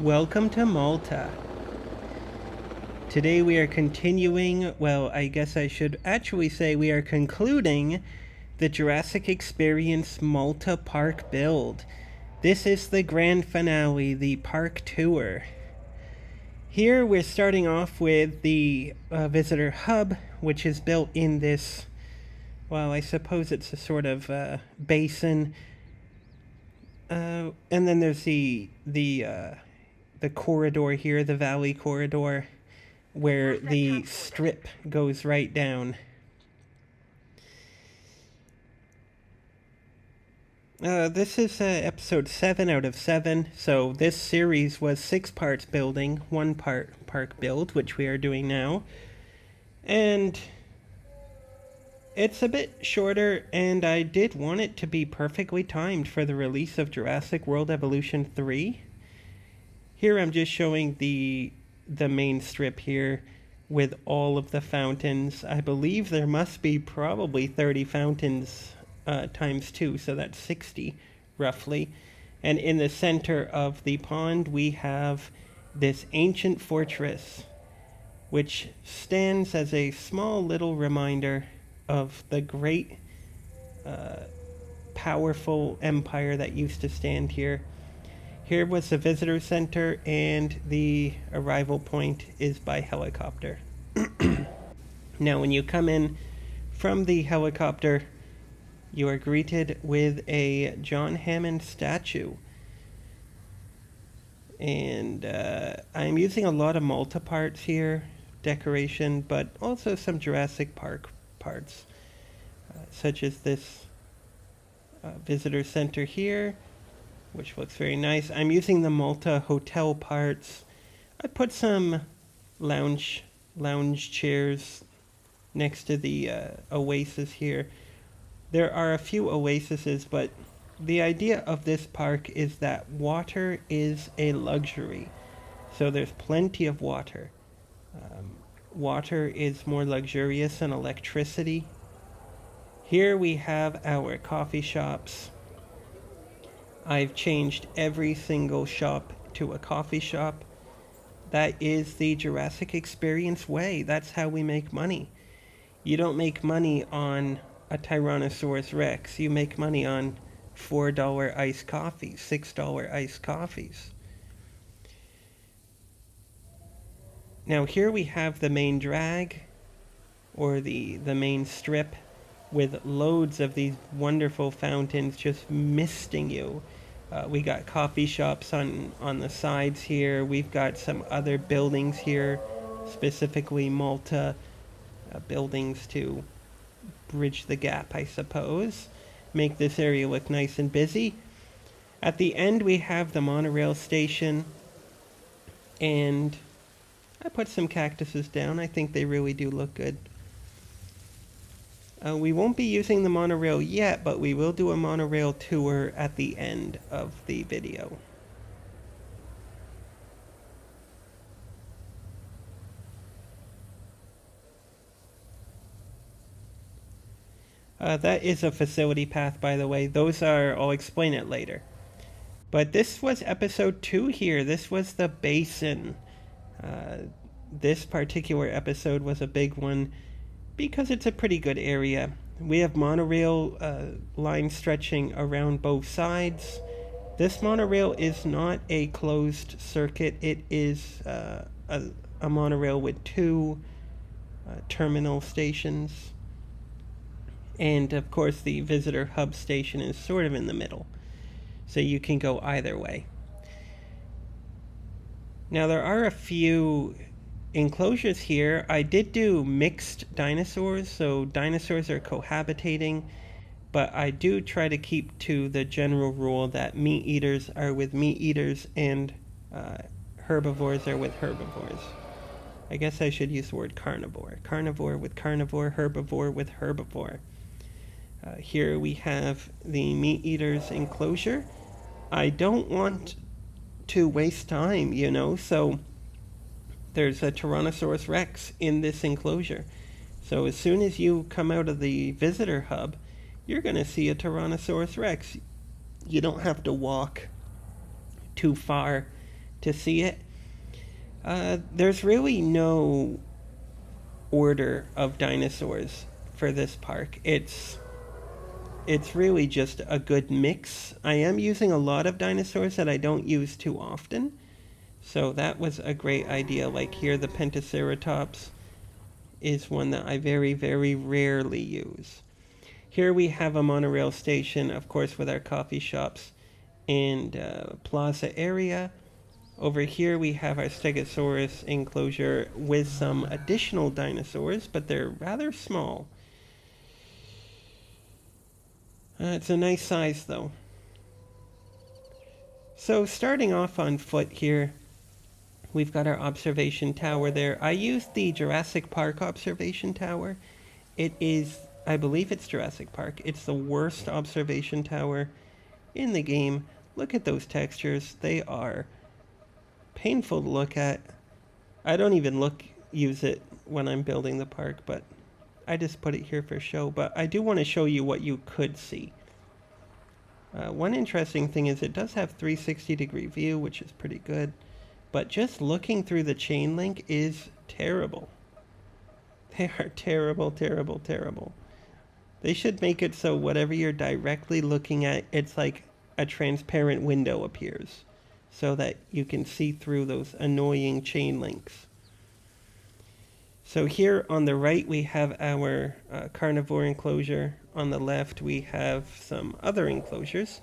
Welcome to Malta. Today we are continuing, well, I guess I should actually say we are concluding the Jurassic Experience Malta Park build. This is the grand finale, the park tour. Here we're starting off with the visitor hub, which is built in this, well, I suppose it's a sort of basin. And then there's the corridor here, the valley corridor, where the strip goes right down. This is episode 7 out of 7, so this series was 6 parts building, 1 part park build, which we are doing now. And it's a bit shorter, and I did want it to be perfectly timed for the release of Jurassic World Evolution 3. Here I'm just showing the main strip here with all of the fountains. I believe there must be probably 30 fountains times 2, so that's 60 roughly. And in the center of the pond we have this ancient fortress, which stands as a small little reminder of the great powerful empire that used to stand here. Here was the visitor center, and the arrival point is by helicopter. Now, when you come in from the helicopter, you are greeted with a John Hammond statue. And I'm using a lot of Malta parts here, decoration, but also some Jurassic Park parts, such as this visitor center here, which looks very nice. I'm using the Malta hotel parts. I put some lounge chairs next to the oasis here. There are a few oases, but the idea of this park is that water is a luxury. So there's plenty of water. Water is more luxurious than electricity. Here we have our coffee shops. I've changed every single shop to a coffee shop. That is the Jurassic Experience way. That's how we make money. You don't make money on a Tyrannosaurus Rex. You make money on $4 iced coffees, $6 iced coffees. Now here we have the main drag, or the main strip, with loads of these wonderful fountains just misting you. We got coffee shops on the sides here. We've got some other buildings here, specifically Malta buildings to bridge the gap, I suppose. Make this area look nice and busy. At the end we have the monorail station, and I put some cactuses down. I think they really do look good. We won't be using the monorail yet, but we will do a monorail tour at the end of the video. That is a facility path, by the way. I'll explain it later. But this was episode 2 here. This was the basin. This particular episode was a big one, because it's a pretty good area. We have monorail lines stretching around both sides. This monorail is not a closed circuit. It is a monorail with 2 terminal stations. And of course the visitor hub station is sort of in the middle, so you can go either way. Now there are a few enclosures here. I did do mixed dinosaurs, so dinosaurs are cohabitating, but I do try to keep to the general rule that meat eaters are with meat eaters and herbivores are with herbivores. I guess I should use the word carnivore. Carnivore with carnivore, herbivore with herbivore. Here we have the meat eaters enclosure. I don't want to waste time, so there's a Tyrannosaurus Rex in this enclosure. So as soon as you come out of the visitor hub, you're going to see a Tyrannosaurus Rex. You don't have to walk too far to see it. There's really no order of dinosaurs for this park. It's really just a good mix. I am using a lot of dinosaurs that I don't use too often. So that was a great idea. Like here, the Pentaceratops is one that I very, very rarely use. Here we have a monorail station, of course, with our coffee shops and plaza area. Over here we have our Stegosaurus enclosure with some additional dinosaurs, but they're rather small. It's a nice size though. So starting off on foot here, we've got our observation tower there. I used the Jurassic Park observation tower. It is, I believe it's Jurassic Park. It's the worst observation tower in the game. Look at those textures. They are painful to look at. I don't even use it when I'm building the park, but I just put it here for show. But I do want to show you what you could see. One interesting thing is it does have 360-degree view, which is pretty good. But just looking through the chain link is terrible. They are terrible, terrible, terrible. They should make it so whatever you're directly looking at, it's like a transparent window appears, so that you can see through those annoying chain links. So here on the right we have our carnivore enclosure. On the left we have some other enclosures.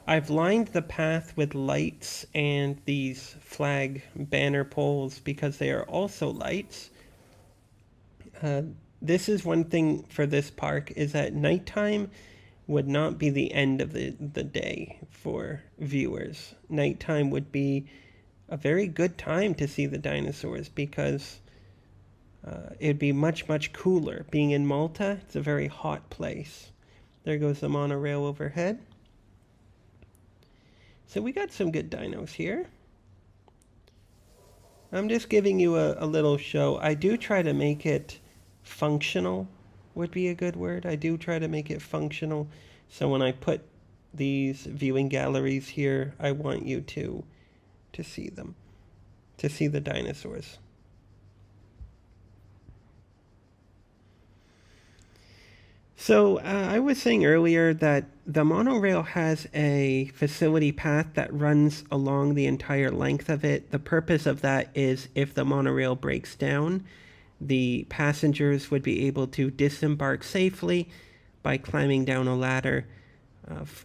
I've lined the path with lights and these flag banner poles because they are also lights. This is one thing for this park, is that nighttime would not be the end of the day for viewers. Nighttime would be a very good time to see the dinosaurs because it'd be much, much cooler. Being in Malta, it's a very hot place. There goes the monorail overhead. So we got some good dinos here. I'm just giving you a little show. I do try to make it functional, would be a good word. I do try to make it functional. So when I put these viewing galleries here, I want you to see them, to see the dinosaurs. So I was saying earlier that the monorail has a facility path that runs along the entire length of it. The purpose of that is if the monorail breaks down, the passengers would be able to disembark safely by climbing down a ladder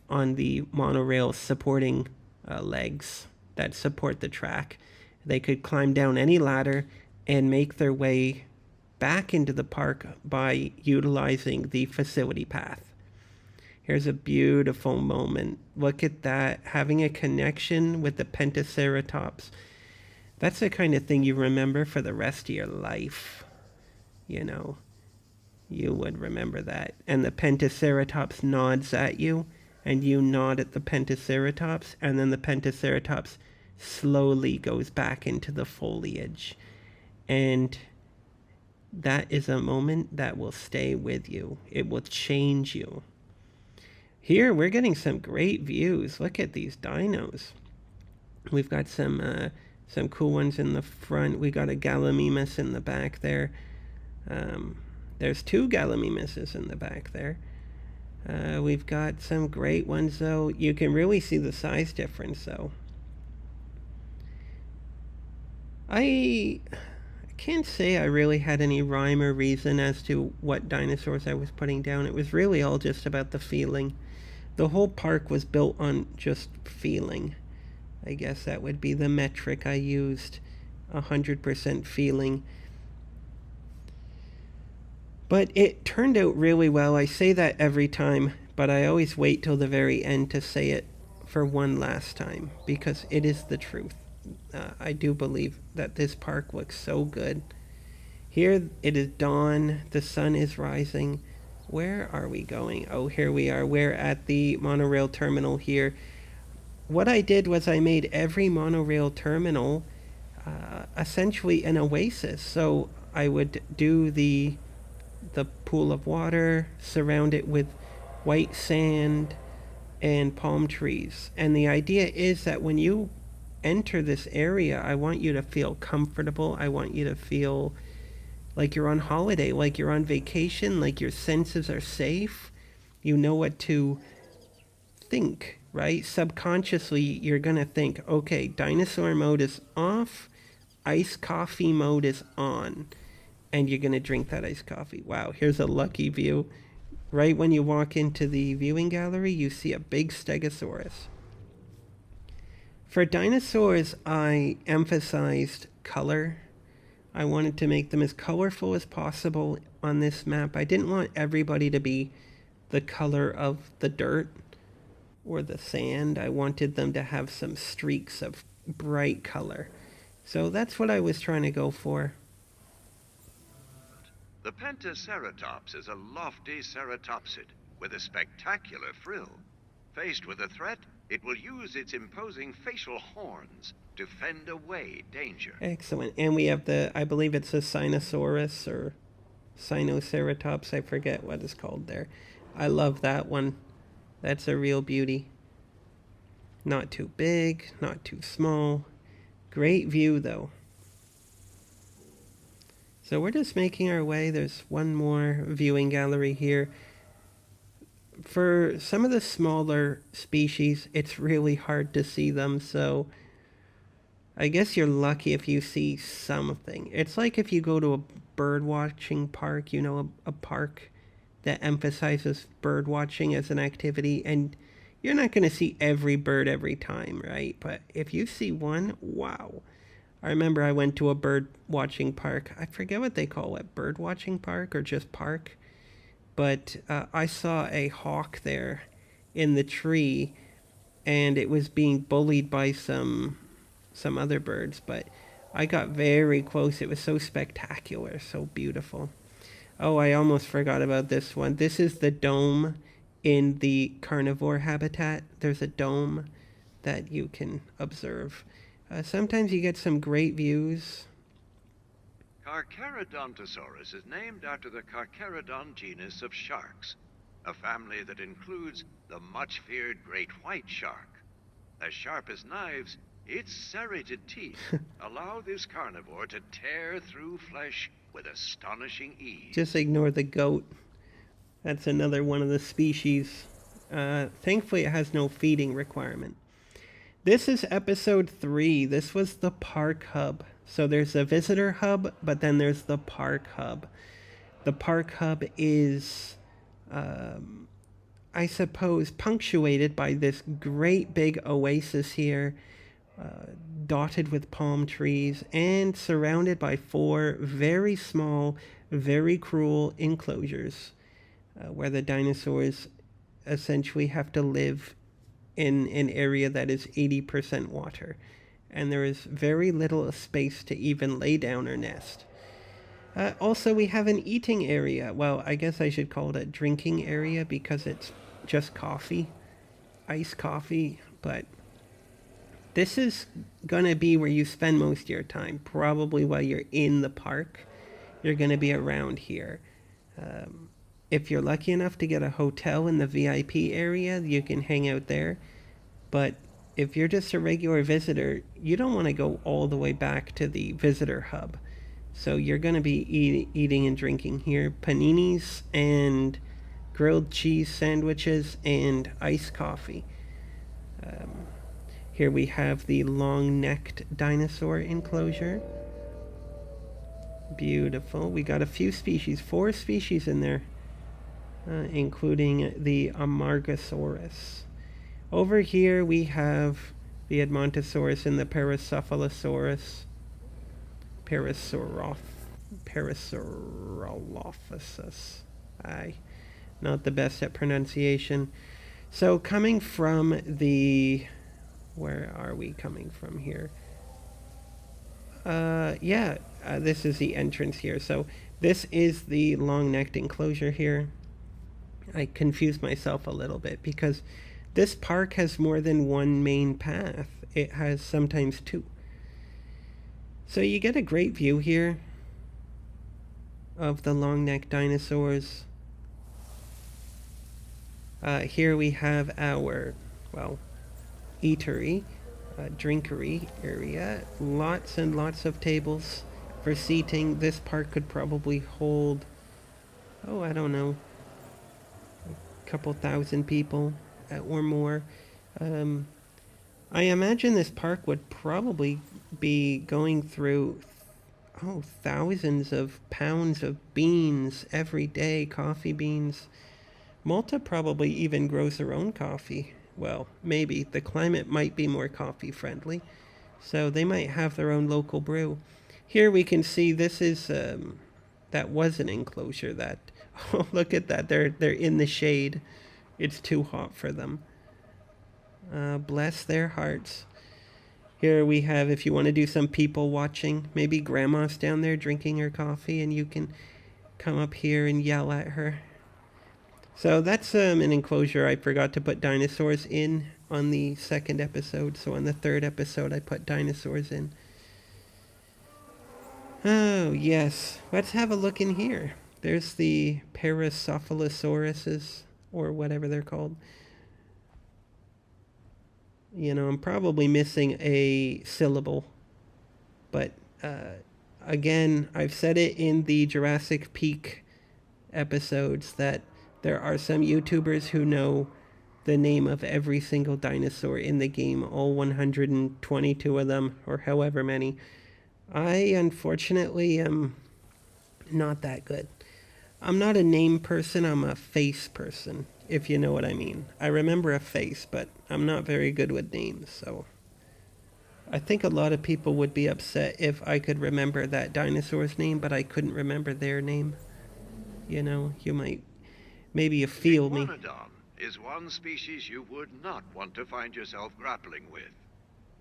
on the monorail supporting legs that support the track. They could climb down any ladder and make their way back into the park by utilizing the facility path. Here's a beautiful moment. Look at that, having a connection with the Pentaceratops. That's the kind of thing you remember for the rest of your life. You know, you would remember that. And the Pentaceratops nods at you, and you nod at the Pentaceratops, and then the Pentaceratops slowly goes back into the foliage. And that is a moment that will stay with you. It will change you. Here, we're getting some great views. Look at these dinos. We've got some cool ones in the front. We got a Gallimimus in the back there. There's two Gallimimuses in the back there. We've got some great ones, though. You can really see the size difference, though. I can't say I really had any rhyme or reason as to what dinosaurs I was putting down. It was really all just about the feeling. The whole park was built on just feeling. I guess that would be the metric I used. 100% feeling. But it turned out really well. I say that every time, but I always wait till the very end to say it for one last time, because it is the truth. I do believe that this park looks so good. Here it is dawn, the sun is rising. Where are we going? Oh, here we are. We're at the monorail terminal here. What I did was I made every monorail terminal essentially an oasis. So I would do the pool of water, surround it with white sand and palm trees. And the idea is that when you enter this area, I want you to feel comfortable. I want you to feel like you're on holiday, like you're on vacation, like your senses are safe. You know what to think, right? Subconsciously, you're going to think, okay, dinosaur mode is off, iced coffee mode is on, and you're going to drink that iced coffee. Wow, here's a lucky view. Right when you walk into the viewing gallery, you see a big stegosaurus. For dinosaurs, I emphasized color. I wanted to make them as colorful as possible on this map. I didn't want everybody to be the color of the dirt or the sand. I wanted them to have some streaks of bright color. So that's what I was trying to go for. The Pentaceratops is a lofty ceratopsid with a spectacular frill. Faced with a threat, it will use its imposing facial horns to fend away danger. Excellent. And we have I believe it's a Sinosaurus or Sinoceratops. I forget what it's called there. I love that one. That's a real beauty. Not too big, not too small. Great view though. So we're just making our way. There's one more viewing gallery here. For some of the smaller species, it's really hard to see them, so I guess you're lucky if you see something. It's like if you go to a bird watching park, a park that emphasizes bird watching as an activity, and you're not going to see every bird every time, right? But if you see one, wow. I remember I went to a bird watching park. I forget what they call it, bird watching park or just park. But I saw a hawk there in the tree, and it was being bullied by some other birds. But I got very close. It was so spectacular, so beautiful. Oh, I almost forgot about this one. This is the dome in the carnivore habitat. There's a dome that you can observe. Sometimes you get some great views. Carcharodontosaurus is named after the Carcharodon genus of sharks, a family that includes the much-feared great white shark. As sharp as knives, its serrated teeth allow this carnivore to tear through flesh with astonishing ease. Just ignore the goat. That's another one of the species. Thankfully, it has no feeding requirement. This is episode 3. This was the park hub. So there's a visitor hub, but then there's the park hub. The park hub is, I suppose, punctuated by this great big oasis here, dotted with palm trees and surrounded by 4 very small, very cruel enclosures where the dinosaurs essentially have to live in an area that is 80% water, and there is very little space to even lay down or nest. Also, we have an eating area. Well, I guess I should call it a drinking area because it's just coffee, iced coffee, but this is gonna be where you spend most of your time, probably while you're in the park. You're gonna be around here. If you're lucky enough to get a hotel in the VIP area, you can hang out there. But if you're just a regular visitor, you don't want to go all the way back to the visitor hub. So you're going to be eating and drinking here. Paninis and grilled cheese sandwiches and iced coffee. Here we have the long-necked dinosaur enclosure. Beautiful. We got a few species, 4 species in there. Including the Amargasaurus. Over here we have the Edmontosaurus and the Paracephalosaurus. Parasaurolophus. Not the best at pronunciation. So coming from the... Where are we coming from here? This is the entrance here. So this is the long-necked enclosure here. I confused myself a little bit because this park has more than one main path. It has sometimes 2. So you get a great view here of the long-necked dinosaurs. Here we have our, eatery. drinkery area. Lots and lots of tables for seating. This park could probably hold, oh, I don't know, a couple thousand people or more. Um, I imagine this park would probably be going through, oh, thousands of pounds of beans every day, coffee beans. Malta probably even grows their own coffee. Well, maybe. The climate might be more coffee friendly, so they might have their own local brew. Here we can see this is, that was an enclosure that, oh, look at that. They're in the shade. It's too hot for them. Bless their hearts. Here we have, if you want to do some people watching, maybe grandma's down there drinking her coffee and you can come up here and yell at her. So that's an enclosure I forgot to put dinosaurs in on the second episode. So on the third episode, I put dinosaurs in. Oh, yes. Let's have a look in here. There's the Paracephalosauruses, or whatever they're called. You know, I'm probably missing a syllable. But, again, I've said it in the Jurassic Peak episodes that there are some YouTubers who know the name of every single dinosaur in the game, all 122 of them, or however many. I, unfortunately, am not that good. I'm not a name person, I'm a face person, if you know what I mean. I remember a face, but I'm not very good with names, so I think a lot of people would be upset if I could remember that dinosaur's name, but I couldn't remember their name. You know, you might, maybe you feel me. Iguanodon is one species you would not want to find yourself grappling with.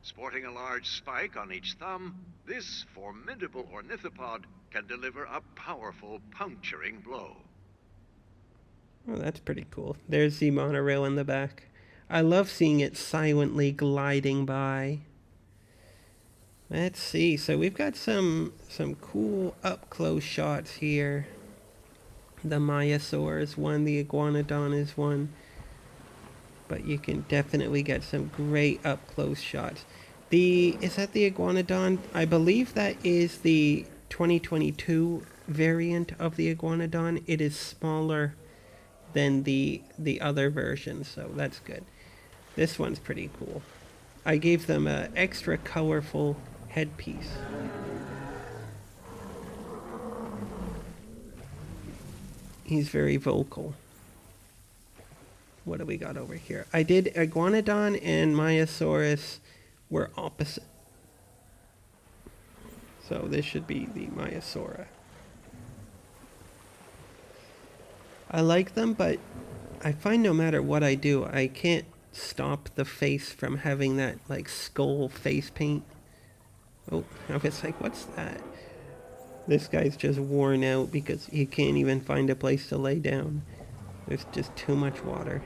Sporting a large spike on each thumb, this formidable ornithopod can deliver a powerful puncturing blow. Oh, that's pretty cool. There's the monorail in the back. I love seeing it silently gliding by. Let's see. So we've got some cool up-close shots here. The Maiasaur is one, the Iguanodon is one. But you can definitely get some great up-close shots. Is that the Iguanodon? I believe that is the 2022 variant of the Iguanodon. It is smaller than the other version, so that's good. This one's pretty cool. I gave them an extra colorful headpiece. He's very vocal. What do we got over here? I did Iguanodon and Maiasaurus were opposite. So this should be the Maiasaura. I like them, but I find no matter what I do, I can't stop the face from having that like skull face paint. Oh, I was like, what's that? This guy's just worn out because he can't even find a place to lay down. There's just too much water.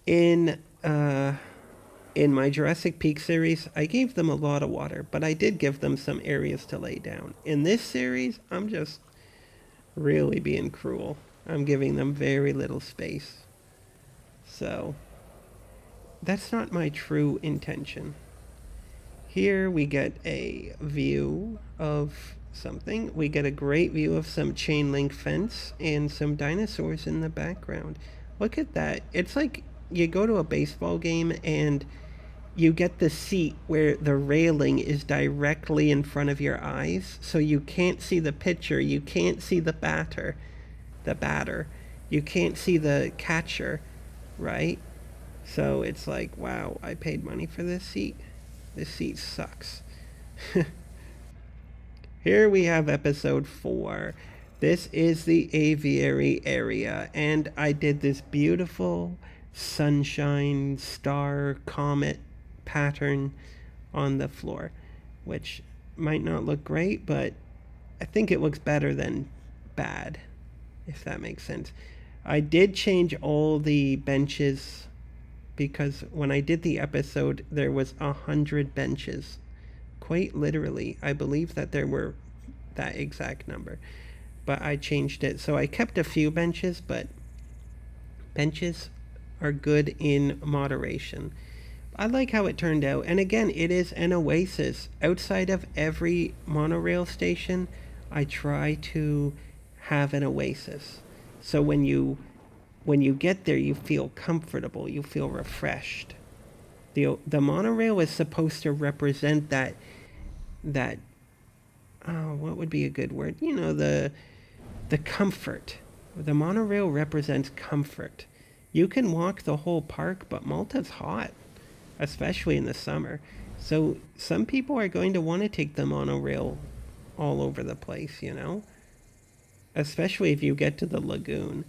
In my Jurassic Peak series, I gave them a lot of water, but I did give them some areas to lay down. In this series, I'm just really being cruel. I'm giving them very little space. So, that's not my true intention. Here we get a view of something. We get a great view of some chain link fence and some dinosaurs in the background. Look at that. It's like you go to a baseball game and you get the seat where the railing is directly in front of your eyes, so you can't see the pitcher, you can't see the batter, you can't see the catcher, right? So it's like, wow, I paid money for this seat. This seat sucks. Here we have episode 4. This is the aviary area, and I did this beautiful sunshine, star, comet pattern on the floor, which might not look great, but I think it looks better than bad, if that makes sense. I did change all the benches because when I did the episode, there was 100 benches. Quite literally, I believe that there were that exact number. But I changed it. So I kept a few benches, but benches are good in moderation. I like how it turned out. And again, it is an oasis. Outside of every monorail station, I try to have an oasis. So when you get there, you feel comfortable, you feel refreshed. The monorail is supposed to represent that oh, what would be a good word? The comfort. The monorail represents comfort. You can walk the whole park, but Malta's hot, especially in the summer. So some people are going to want to take the monorail all over the place, especially if you get to the lagoon.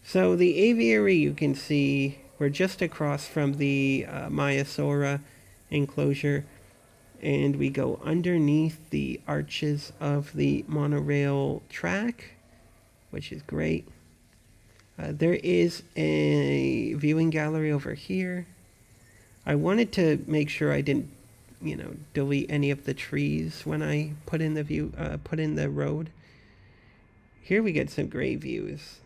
So the aviary, you can see we're just across from the Myosora enclosure, and we go underneath the arches of the monorail track, which is great. There is a viewing gallery over here. I wanted to make sure I didn't, delete any of the trees when I put in the road. Here we get some great views.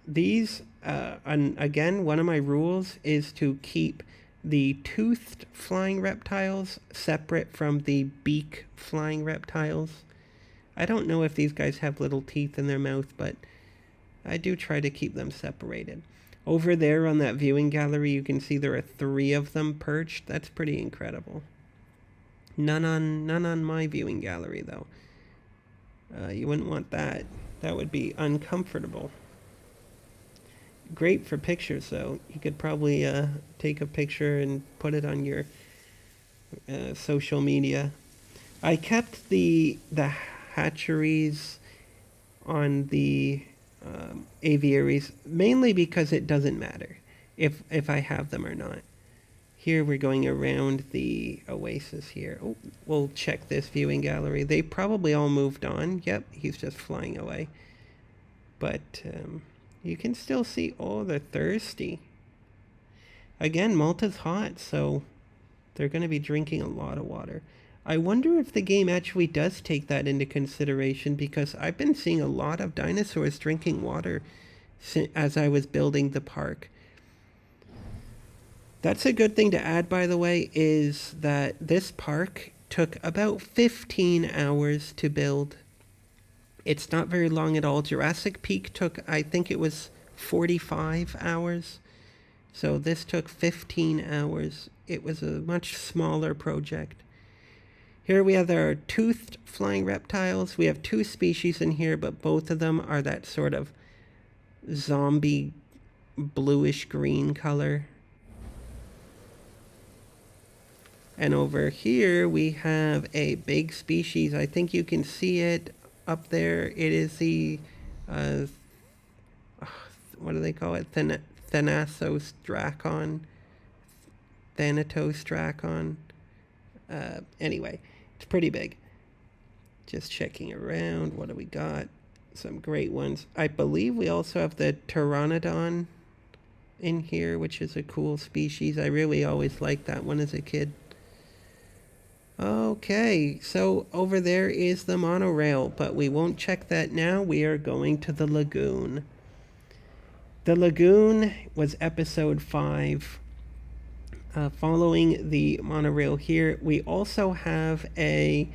These, and again, one of my rules is to keep the toothed flying reptiles separate from the beak flying reptiles. I don't know if these guys have little teeth in their mouth, but I do try to keep them separated. Over there on that viewing gallery, you can see there are 3 of them perched. That's pretty incredible. None on my viewing gallery, though. You wouldn't want that. That would be uncomfortable. Great for pictures, though. You could probably take a picture and put it on your social media. I kept the hatcheries on the aviaries mainly because it doesn't matter if I have them or not. Here we're going around the oasis here. Oh, we'll check this viewing gallery. They probably all moved on. Yep, he's just flying away. But you can still see, oh, they're thirsty. Again, Malta's hot, so they're going to be drinking a lot of water. I wonder if the game actually does take that into consideration, because I've been seeing a lot of dinosaurs drinking water as I was building the park. That's a good thing to add, by the way, is that this park took about 15 hours to build. It's not very long at all. Jurassic Peak took, I think it was 45 hours. So this took 15 hours. It was a much smaller project. Here we have our toothed flying reptiles. We have 2 species in here, but both of them are that sort of zombie bluish green color. And over here we have a big species. I think you can see it up there. It is the, what do they call it? Thanatos dracon. Thanatos dracon. Anyway, it's pretty big. Just checking around. What do we got? Some great ones. I believe we also have the pteranodon in here, which is a cool species. I really always liked that one as a kid. Okay, so over there is the monorail, but we won't check that now. We are going to the lagoon. The lagoon was episode 5. Following the monorail here, we also have a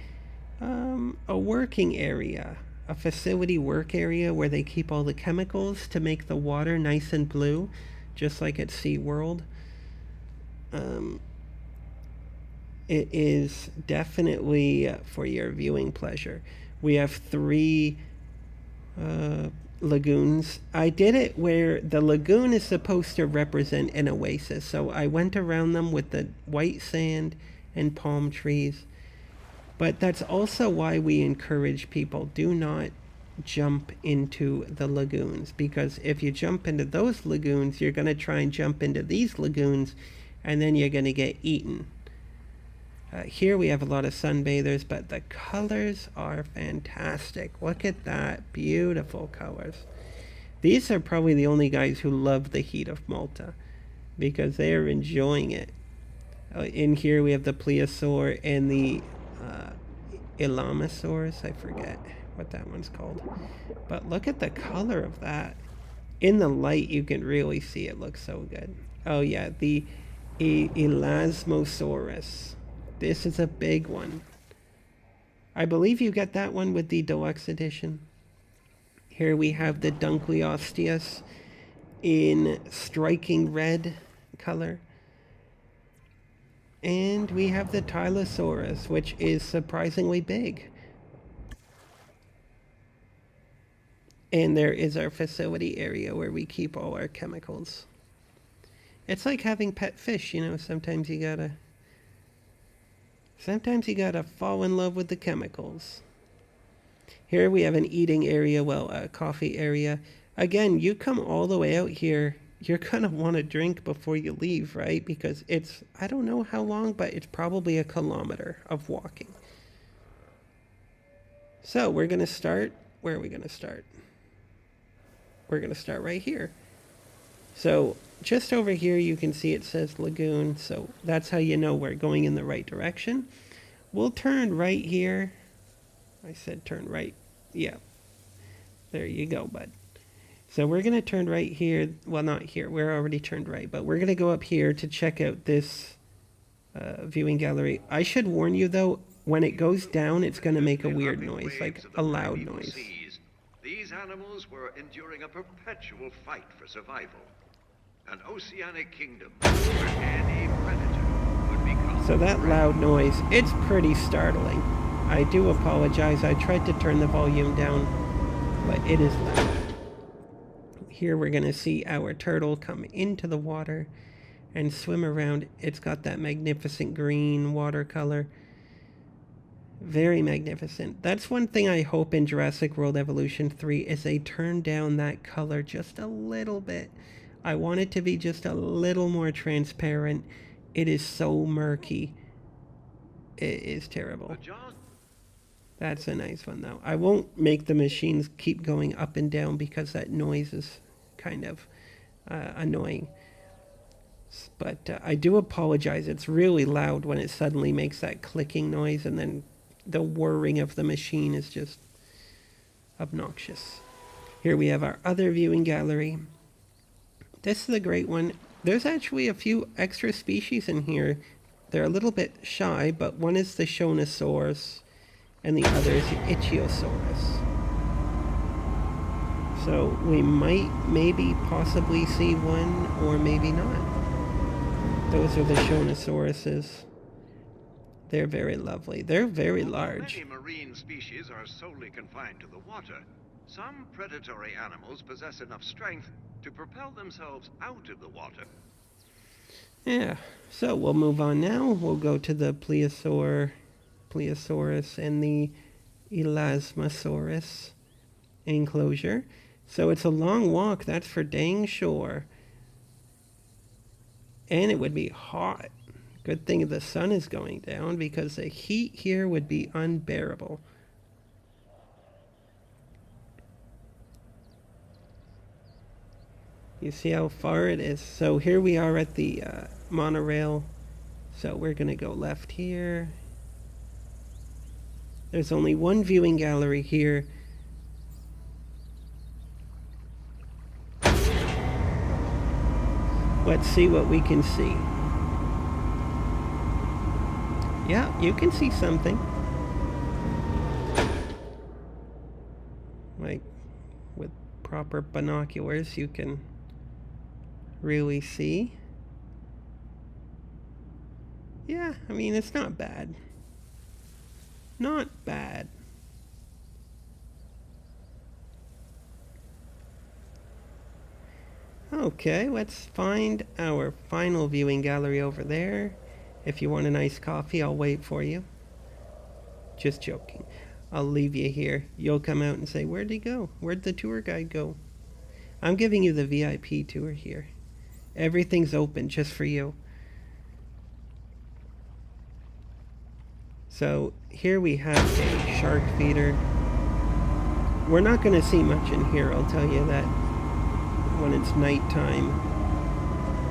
working area, a facility work area where they keep all the chemicals to make the water nice and blue, just like at SeaWorld. It is definitely for your viewing pleasure. We have 3 lagoons. I did it where the lagoon is supposed to represent an oasis. So I went around them with the white sand and palm trees. But that's also why we encourage people, do not jump into the lagoons. Because if you jump into those lagoons, you're going to try and jump into these lagoons, and then you're going to get eaten. Here we have a lot of sunbathers, but the colors are fantastic. Look at that. Beautiful colors. These are probably the only guys who love the heat of Malta, because they are enjoying it. In here we have the plesiosaur and the Elamosaurus. I forget what that one's called. But look at the color of that. In the light, you can really see it looks so good. Oh yeah, the Elasmosaurus. This is a big one. I believe you get that one with the deluxe edition. Here we have the Dunkleosteus in striking red color. And we have the Tylosaurus, which is surprisingly big. And there is our facility area where we keep all our chemicals. It's like having pet fish, you know, sometimes you gotta fall in love with the chemicals. Here we have an eating area, well, a coffee area. Again, you come all the way out here, you're gonna want to drink before you leave, right? Because it's, I don't know how long, but it's probably a kilometer of walking. So we're gonna start, where are we gonna start? We're gonna start right here. So just over here you can see it says lagoon, so that's how you know we're going in the right direction. We'll turn right here. I said turn right. Yeah. There you go, bud. So we're going to turn right here. Well, not here. We're already turned right, but we're going to go up here to check out this viewing gallery. I should warn you, though, when it goes down, it's going to make a weird noise, like a loud noise. These animals were enduring a perpetual fight for survival. An oceanic kingdom where any predator would become... So that loud noise, it's pretty startling. I do apologize. I tried to turn the volume down, but it is loud. Here we're going to see our turtle come into the water and swim around. It's got that magnificent green watercolor. Very magnificent. That's one thing I hope in Jurassic World Evolution 3 is they turn down that color just a little bit. I want it to be just a little more transparent. It is so murky. It is terrible. That's a nice one, though. I won't make the machines keep going up and down because that noise is kind of annoying. But I do apologize. It's really loud when it suddenly makes that clicking noise, and then the whirring of the machine is just obnoxious. Here we have our other viewing gallery. This is a great one. There's actually a few extra species in here. They're a little bit shy, but one is the Shonosaurus, and the other is the Ichthyosaurus. So we might maybe possibly see one, or maybe not. Those are the Shonosauruses. They're very lovely. They're very large. Many marine species are solely confined to the water. Some predatory animals possess enough strength to propel themselves out of the water. Yeah, so we'll move on now. We'll go to the Plesiosaurus and the Elasmosaurus enclosure. So it's a long walk, that's for dang sure. And it would be hot. Good thing the sun is going down because the heat here would be unbearable. You see how far it is? So here we are at the monorail. So we're going to go left here. There's only one viewing gallery here. Let's see what we can see. Yeah, you can see something. Like, with proper binoculars, you can really see. Yeah, I mean, it's not bad. Not bad. Okay, let's find our final viewing gallery over there. If you want a nice coffee, I'll wait for you. Just joking. I'll leave you here. You'll come out and say, where'd he go? Where'd the tour guide go? I'm giving you the VIP tour here. Everything's open just for you. So here we have a shark feeder. We're not going to see much in here, I'll tell you that, when it's nighttime.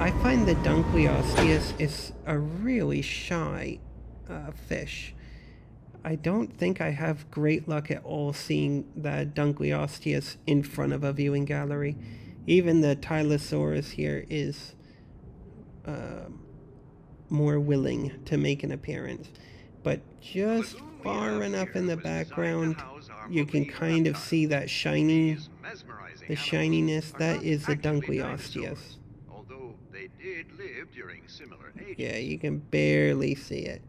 I find the Dunkleosteus is a really shy fish. I don't think I have great luck at all seeing the Dunkleosteus in front of a viewing gallery. Even the Tylosaurus here is more willing to make an appearance. But just lagoon we far have enough here in the was designed to background, house our you can marine kind of see reptiles. that shiny, These mesmerizing the animals shininess. are That not is the actually Dunkleosteus. dinosaurs, although they did live during similar Yeah, ages. you can barely see it.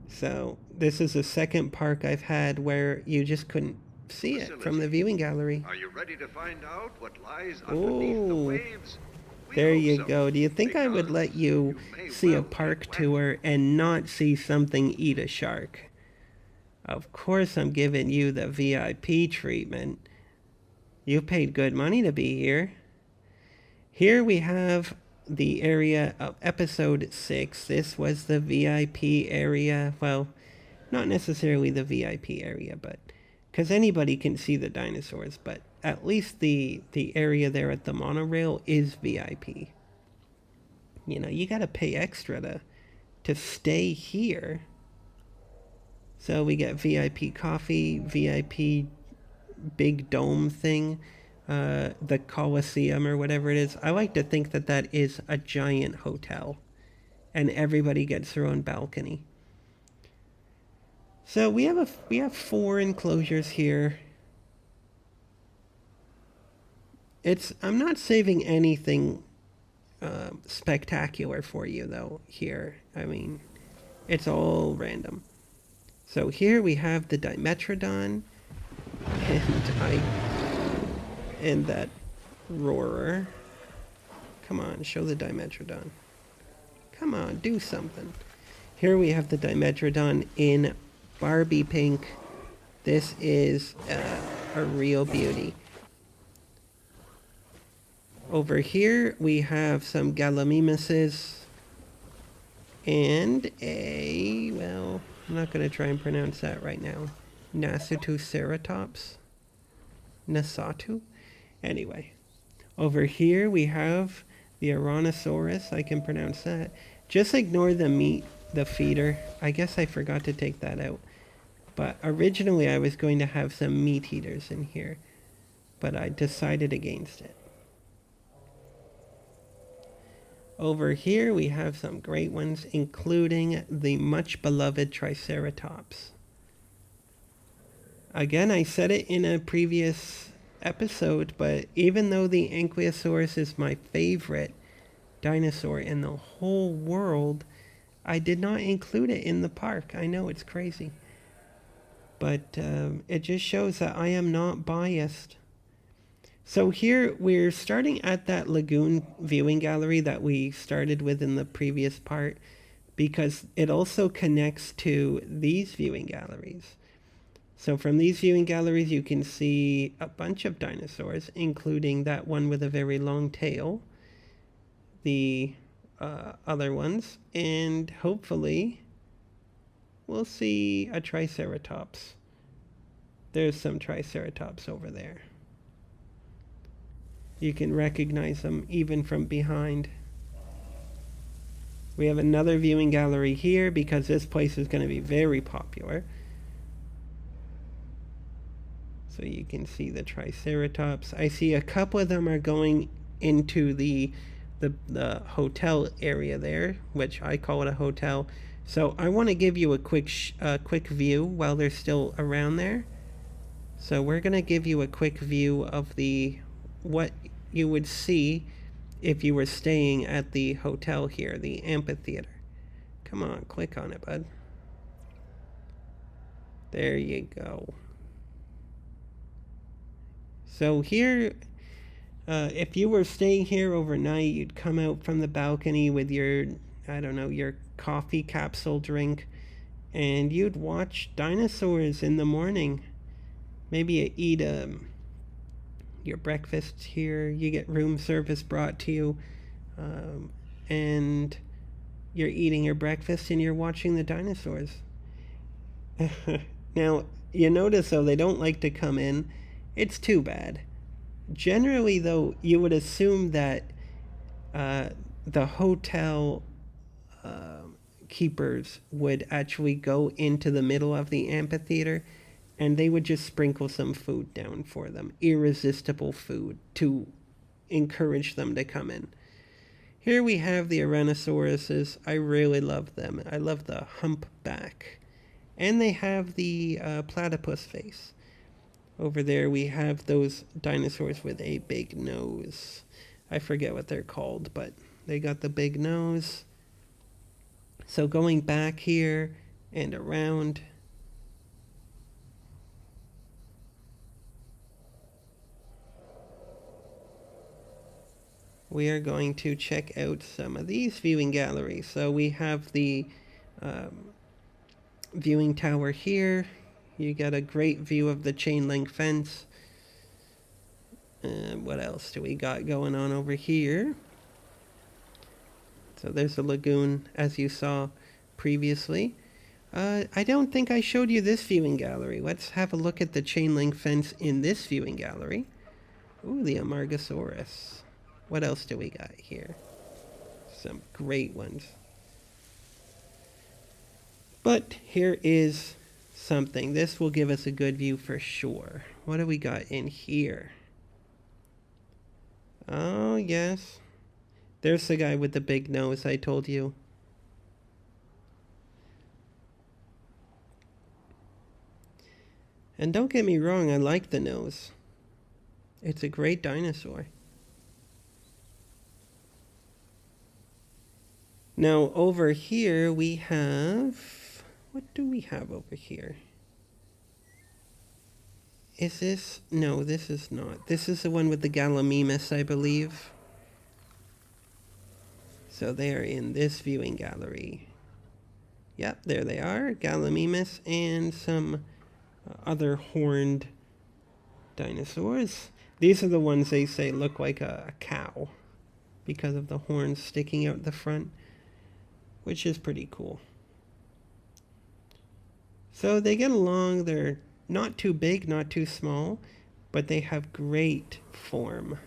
So this is the second park I've had where you just couldn't see it from the Facility. viewing gallery. Are you ready to find out what lies underneath the Oh, waves? We there hope you so, go. Do you think I would let because you you may see a well park get wet. tour and not see something eat a shark? Of course I'm giving you the VIP treatment. You paid good money to be here. Here we have the area of episode 6. This was the VIP area. Well, not necessarily the VIP area, but because anybody can see the dinosaurs, but at least the area there at the monorail is VIP. You know, you got to pay extra to stay here. So we get VIP coffee, VIP big dome thing, the Coliseum or whatever it is. I like to think that that is a giant hotel, and everybody gets their own balcony. So we have 4 enclosures here. I'm not saving anything spectacular for you though here. I mean, it's all random. So here we have the Dimetrodon, and that roarer. Come on, show the Dimetrodon. Come on, do something. Here we have the Dimetrodon in Barbie pink. This is a real beauty. Over here we have some Gallimimuses and well, I'm not going to try and pronounce that right now. Nasutoceratops? Nasatu? Anyway, over here we have the Tyrannosaurus. I can pronounce that. Just ignore the feeder. I guess I forgot to take that out. But originally I was going to have some meat eaters in here, but I decided against it. Over here we have some great ones, including the much beloved Triceratops. Again, I said it in a previous episode, but even though the Ankylosaurus is my favorite dinosaur in the whole world, I did not include it in the park. I know it's crazy. But it just shows that I am not biased. So here we're starting at that lagoon viewing gallery that we started with in the previous part, because it also connects to these viewing galleries. So from these viewing galleries you can see a bunch of dinosaurs, including that one with a very long tail, the other ones, and hopefully we'll see a Triceratops. There's some Triceratops over there. You can recognize them even from behind. We have another viewing gallery here because this place is going to be very popular. So you can see the Triceratops. I see a couple of them are going into the hotel area there, which I call it a hotel. So I want to give you a quick view while they're still around there. So we're going to give you a quick view of what you would see if you were staying at the hotel here, the amphitheater. Come on, click on it, bud. There you go. So here, if you were staying here overnight, you'd come out from the balcony with your, I don't know, your coffee capsule drink, and you'd watch dinosaurs in the morning. Maybe you eat your breakfast here. You get room service brought to you, and you're eating your breakfast and you're watching the dinosaurs. Now, you notice though, they don't like to come in. It's too bad. Generally though, you would assume that the hotel keepers would actually go into the middle of the amphitheater and they would just sprinkle some food down for them, irresistible food, to encourage them to come in. Here we have the Tyrannosauruses. I really love them. I love the humpback. And they have the platypus face. Over there we have those dinosaurs with a big nose. I forget what they're called, but they got the big nose. So going back here and around, we are going to check out some of these viewing galleries. So we have the viewing tower here. You got a great view of the chain link fence. What else do we got going on over here? So there's a lagoon, as you saw previously. I don't think I showed you this viewing gallery. Let's have a look at the chain link fence in this viewing gallery. Ooh, the Amargasaurus. What else do we got here? Some great ones. But here is something. This will give us a good view for sure. What do we got in here? Oh, yes. There's the guy with the big nose I told you. And don't get me wrong, I like the nose. It's a great dinosaur. Now over here we have... What do we have over here? Is this... No, this is not. This is the one with the Gallimimus, I believe. So they are in this viewing gallery. Yep, there they are. Gallimimus and some other horned dinosaurs. These are the ones they say look like a cow because of the horns sticking out the front, which is pretty cool. So they get along. They're not too big, not too small, but they have great form.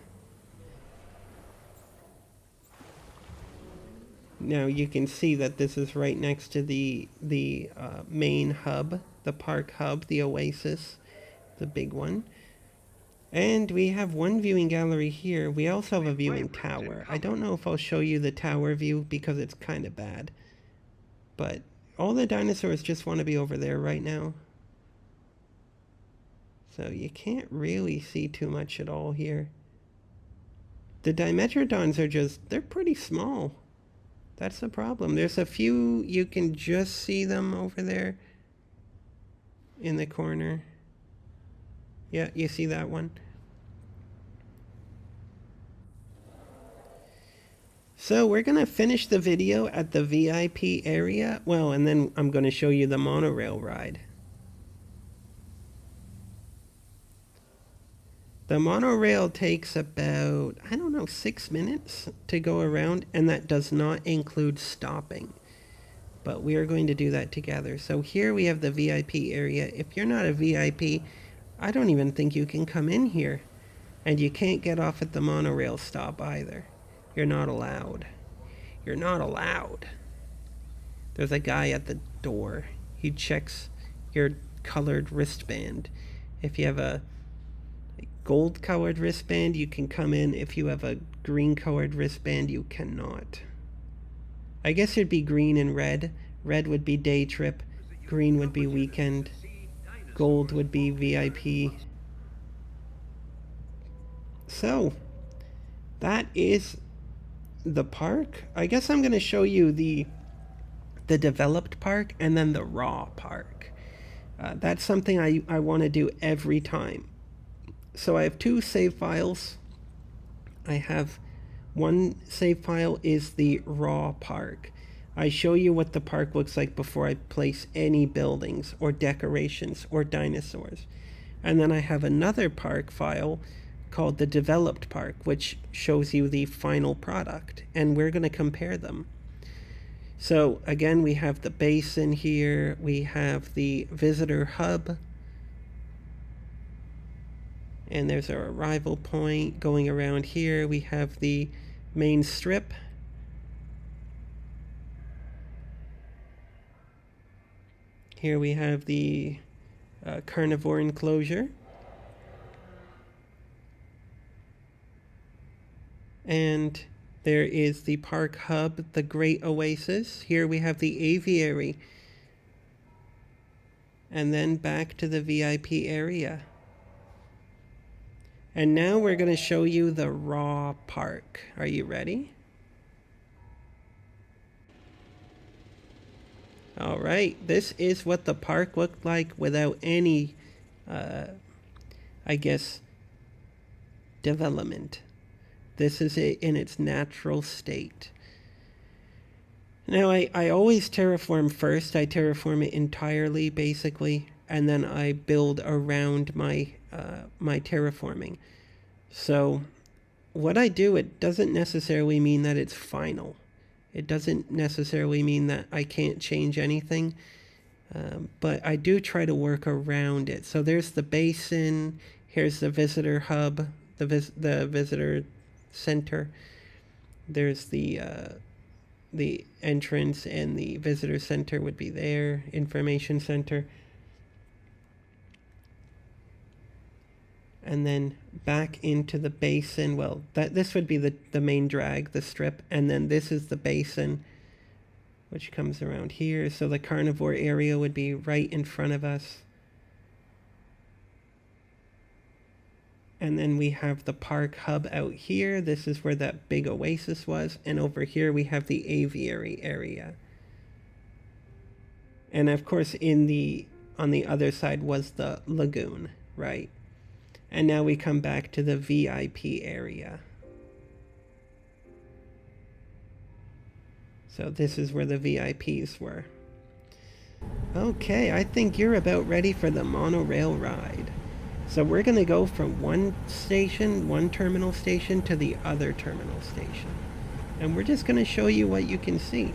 Now you can see that this is right next to the main hub, the park hub, the Oasis, the big one. And we have one viewing gallery here. We also have a viewing tower. I don't know if I'll show you the tower view because it's kind of bad. But all the dinosaurs just want to be over there right now. So you can't really see too much at all here. The Dimetrodons are just, they're pretty small. That's the problem. There's a few, you can just see them over there in the corner. Yeah, you see that one? So we're going to finish the video at the VIP area. Well, and then I'm going to show you the monorail ride. The monorail takes about, I don't know, 6 minutes to go around, and that does not include stopping. But we are going to do that together. So here we have the VIP area. If you're not a VIP, I don't even think you can come in here. And you can't get off at the monorail stop either. You're not allowed. You're not allowed. There's a guy at the door. He checks your colored wristband. If you have a gold colored wristband, you can come in. If you have a green colored wristband, you cannot. I guess it'd be green and red. Red would be day trip. Green would be weekend. Gold would be VIP. So, that is the park. I guess I'm going to show you the developed park and then the raw park. That's something I want to do every time. So I have 2 save files. I have one save file is the raw park. I show you what the park looks like before I place any buildings or decorations or dinosaurs. And then I have another park file called the developed park, which shows you the final product, and we're going to compare them. So again, we have the basin here, we have the visitor hub, and there's our arrival point. Going around here, we have the main strip. Here we have the carnivore enclosure. And There is the park hub, the Great Oasis. Here we have the aviary. And then back to the VIP area. And now we're going to show you the raw park. Are you ready? All right, this is what the park looked like without any, I guess, development. This is it in its natural state. Now, I always terraform first. I terraform it entirely, basically, and then I build around my my terraforming. So what I do, it doesn't necessarily mean that it's final. It doesn't necessarily mean that I can't change anything, but I do try to work around it. So there's the basin, here's the visitor hub, the visitor center. There's the entrance, and the visitor center would be there, information center. And then back into the basin. Well, this would be the main drag, the strip, and then this is the basin, which comes around here. So the carnivore area would be right in front of us. And then we have the park hub out here. This is where that big oasis was. And over here we have the aviary area. And of course on the other side was the lagoon, right? And now we come back to the VIP area. So this is where the VIPs were. Okay, I think you're about ready for the monorail ride. So we're going to go from one terminal station to the other terminal station. And we're just going to show you what you can see.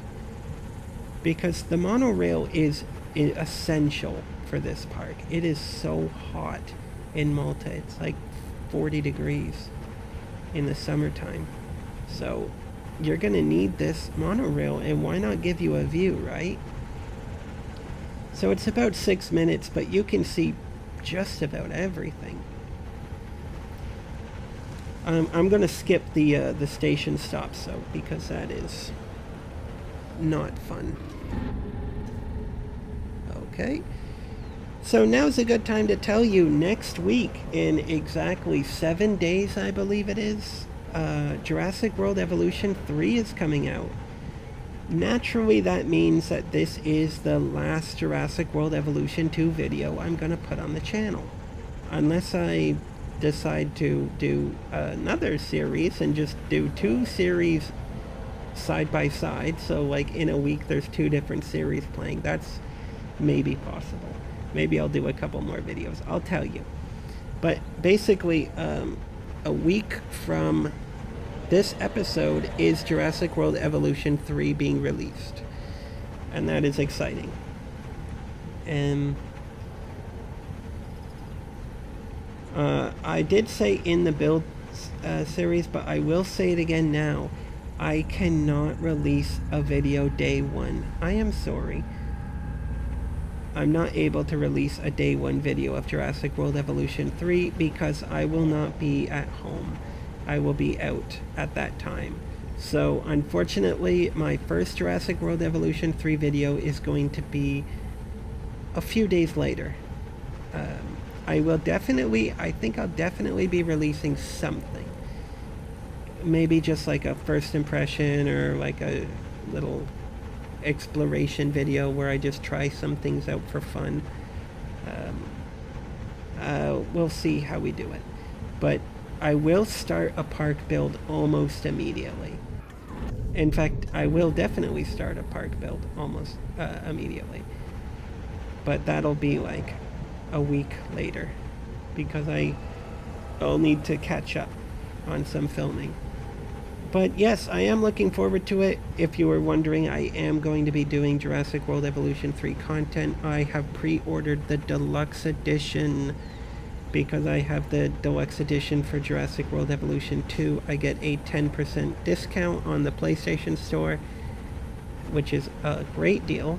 Because the monorail is essential for this park. It is so hot in Malta. It's like 40 degrees in the summertime. So you're going to need this monorail, and why not give you a view, right? So it's about 6 minutes, but you can see just about everything. I'm going to skip the station stops, though, because that is not fun. Okay. So now's a good time to tell you, next week, in exactly 7 days, I believe it is, Jurassic World Evolution 3 is coming out. Naturally, that means that this is the last Jurassic World Evolution 2 video I'm going to put on the channel. Unless I decide to do another series and just do 2 series side by side. So like in a week there's 2 different series playing. That's maybe possible. Maybe I'll do a couple more videos. I'll tell you. But basically, a week from this episode is Jurassic World Evolution 3 being released. And that is exciting. And I did say in the build series, but I will say it again now. I cannot release a video day 1. I am sorry. I'm not able to release a day 1 video of Jurassic World Evolution 3 because I will not be at home. I will be out at that time. So unfortunately, my first Jurassic World Evolution 3 video is going to be a few days later. I think I'll definitely be releasing something. Maybe just like a first impression or like a little exploration video where I just try some things out for fun. We'll see how we do it. But I will start a park build almost immediately. In fact, I will definitely start a park build almost immediately. But that'll be like a week later because I'll need to catch up on some filming. But yes, I am looking forward to it. If you were wondering, I am going to be doing Jurassic World Evolution 3 content. I have pre-ordered the deluxe edition because I have the deluxe edition for Jurassic World Evolution 2. I get a 10% discount on the PlayStation Store, which is a great deal.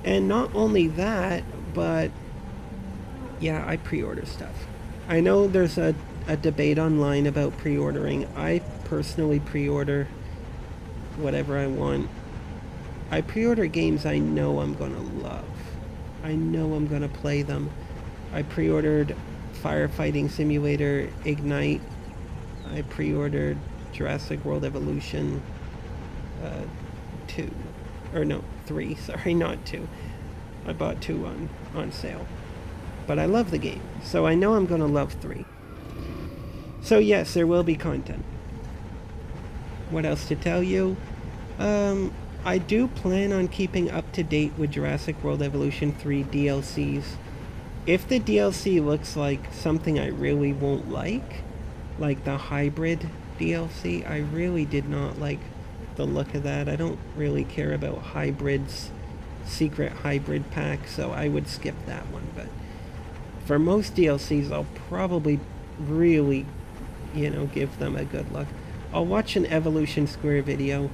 And not only that, but yeah, I pre-order stuff. I know there's a debate online about pre-ordering. I personally pre-order whatever I want. I pre-order games I know I'm gonna love. I know I'm gonna play them. I pre-ordered Firefighting Simulator Ignite. I pre-ordered Jurassic World Evolution 2. Or no, 3. Sorry, not 2. I bought 2 on sale. But I love the game, so I know I'm gonna love 3. So yes, there will be content. What else to tell you? I do plan on keeping up to date with Jurassic World Evolution 3 DLCs. If the DLC looks like something I really won't like the hybrid DLC, I really did not like the look of that. I don't really care about hybrids, secret hybrid packs, so I would skip that one. But for most DLCs, I'll probably really, give them a good look. I'll watch an Evolution Square video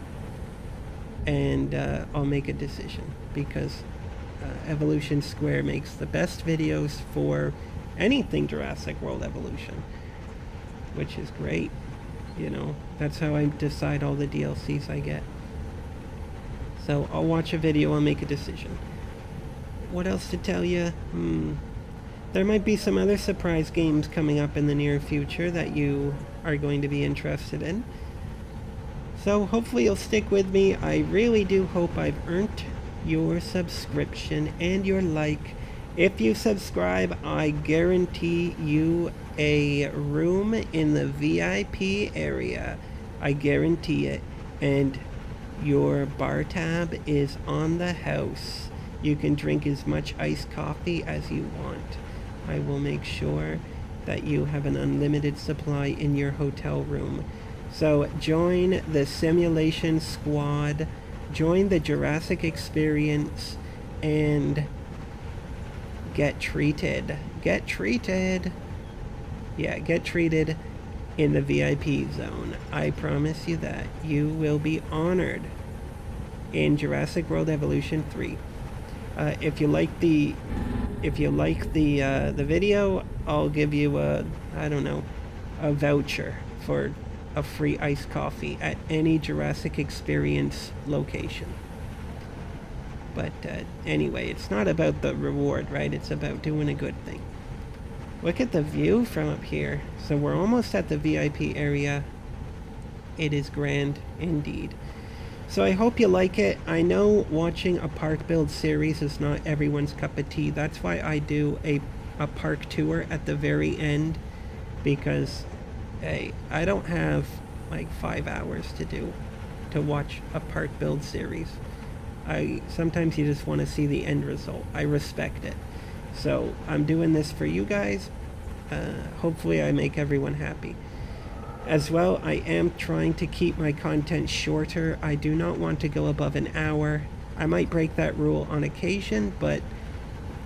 and I'll make a decision, because Evolution Square makes the best videos for anything Jurassic World Evolution, which is great. That's how I decide all the DLCs I get. So I'll watch a video, I'll make a decision. What else to tell you? There might be some other surprise games coming up in the near future that you are going to be interested in. So hopefully you'll stick with me. I really do hope I've earned your subscription and your like. If you subscribe, I guarantee you a room in the VIP area. I guarantee it. And your bar tab is on the house. You can drink as much iced coffee as you want. I will make sure that you have an unlimited supply in your hotel room. So join the simulation squad, join the Jurassic Experience, and get treated. Get treated. Yeah, get treated in the VIP zone. I promise you that. You will be honored in Jurassic World Evolution 3. If you like the video, I'll give you a voucher for a free iced coffee at any Jurassic Experience location. But anyway, it's not about the reward, right? It's about doing a good thing. Look at the view from up here. So we're almost at the VIP area. It is grand indeed. So I hope you like it. I know watching a park build series is not everyone's cup of tea. That's why I do a park tour at the very end, because hey, I don't have like 5 hours to watch a park build series. Sometimes you just want to see the end result. I respect it. So I'm doing this for you guys. Hopefully I make everyone happy. As well, I am trying to keep my content shorter. I do not want to go above an hour. I might break that rule on occasion, but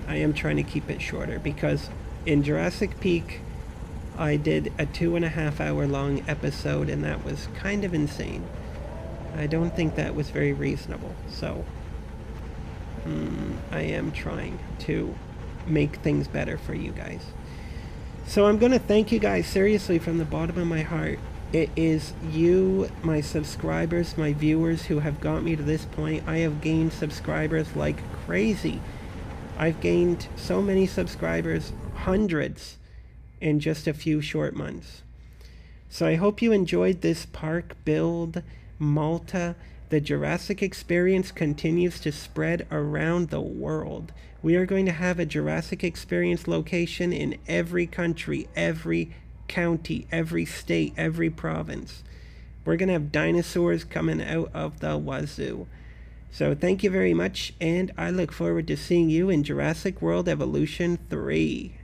I am trying to keep it shorter, because in Jurassic Peak, I did a 2.5 hour long episode, and that was kind of insane. I don't think that was very reasonable. So I am trying to make things better for you guys. So I'm going to thank you guys seriously from the bottom of my heart. It is you, my subscribers, my viewers, who have got me to this point. I have gained subscribers like crazy. I've gained so many subscribers, hundreds, in just a few short months. So I hope you enjoyed this park build. Malta. The Jurassic Experience continues to spread around the world. We are going to have a Jurassic Experience location in every country, every county, every state, every province. We're going to have dinosaurs coming out of the wazoo. So thank you very much, and I look forward to seeing you in Jurassic World Evolution 3.